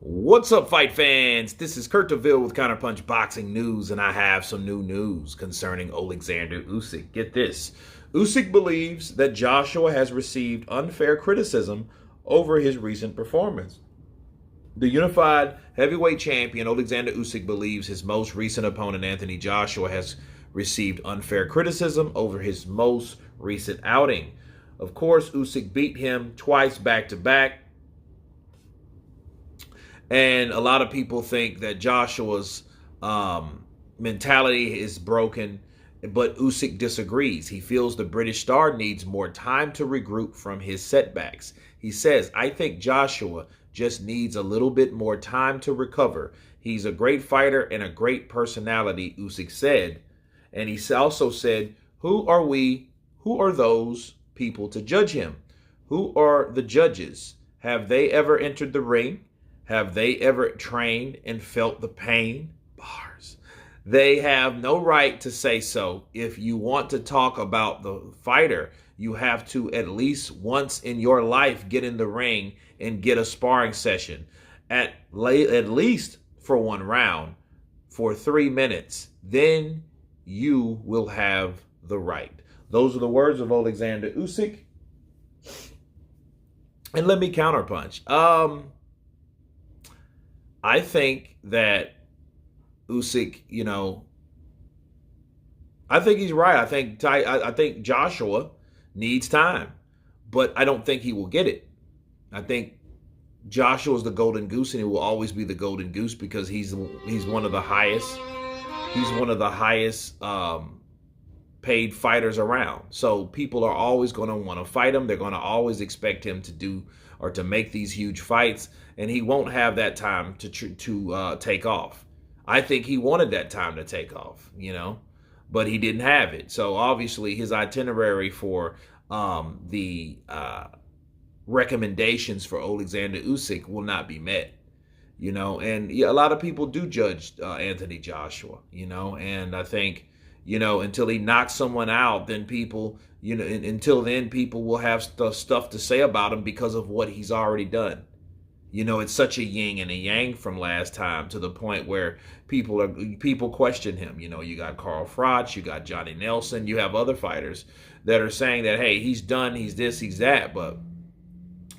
What's up, fight fans? This is Kurt DeVille with Counterpunch Boxing News, and I have some new news concerning Oleksandr Usyk. Get this. Usyk believes that Joshua has received unfair criticism over his recent performance. The unified heavyweight champion, Oleksandr Usyk, believes his most recent opponent, Anthony Joshua, has received unfair criticism over his most recent outing. Of course, Usyk beat him twice back-to-back. And a lot of people think that Joshua's mentality is broken, but Usyk disagrees. He feels the British star needs more time to regroup from his setbacks. He says, I think Joshua just needs a little bit more time to recover. He's a great fighter and a great personality, Usyk said. And he also said, who are those people to judge him? Who are the judges? Have they ever entered the ring? Have they ever trained and felt the pain? Bars. They have no right to say so. If you want to talk about the fighter, you have to at least once in your life get in the ring and get a sparring session. At least for one round, for 3 minutes. Then you will have the right. Those are the words of Oleksandr Usyk. And let me counterpunch. I think that Usyk, I think he's right. I think Joshua needs time, but I don't think he will get it. I think Joshua's the golden goose, and he will always be the golden goose because he's one of the highest. He's one of the highest paid fighters around. So people are always going to want to fight him. They're going to always expect him to do or to make these huge fights, and he won't have that time to take off. I think he wanted that time to take off, but he didn't have it. So obviously his itinerary for the recommendations for Oleksandr Usyk will not be met, and a lot of people do judge Anthony Joshua, and I think, until he knocks someone out, then people, until then, people will have stuff to say about him because of what he's already done. It's such a yin and a yang from last time to the point where people question him. You got Carl Froch, you got Johnny Nelson, you have other fighters that are saying that, hey, he's done, he's this, he's that. But,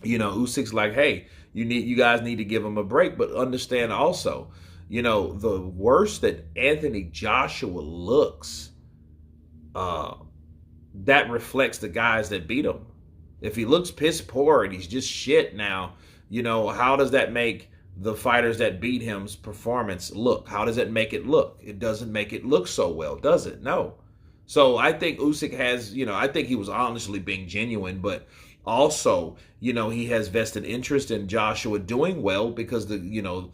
Usyk's like, hey, you guys need to give him a break. But understand also, the worse that Anthony Joshua looks, that reflects the guys that beat him. If he looks piss poor and he's just shit now, how does that make the fighters that beat him's performance look? How does it make it look? It doesn't make it look so well, does it? No. So I think Usyk has, I think he was honestly being genuine, but also, he has vested interest in Joshua doing well because the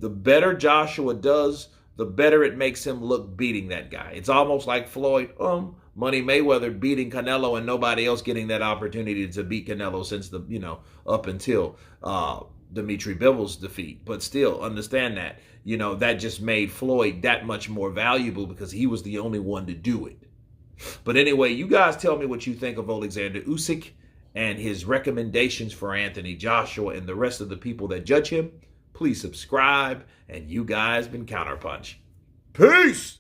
better Joshua does, the better it makes him look beating that guy. It's almost like Floyd, Money Mayweather beating Canelo and nobody else getting that opportunity to beat Canelo since up until Dimitri Bivens' defeat. But still, understand that, that just made Floyd that much more valuable because he was the only one to do it. But anyway, you guys tell me what you think of Oleksandr Usyk and his recommendations for Anthony Joshua and the rest of the people that judge him. Please subscribe, and you guys been Counterpunch. Peace!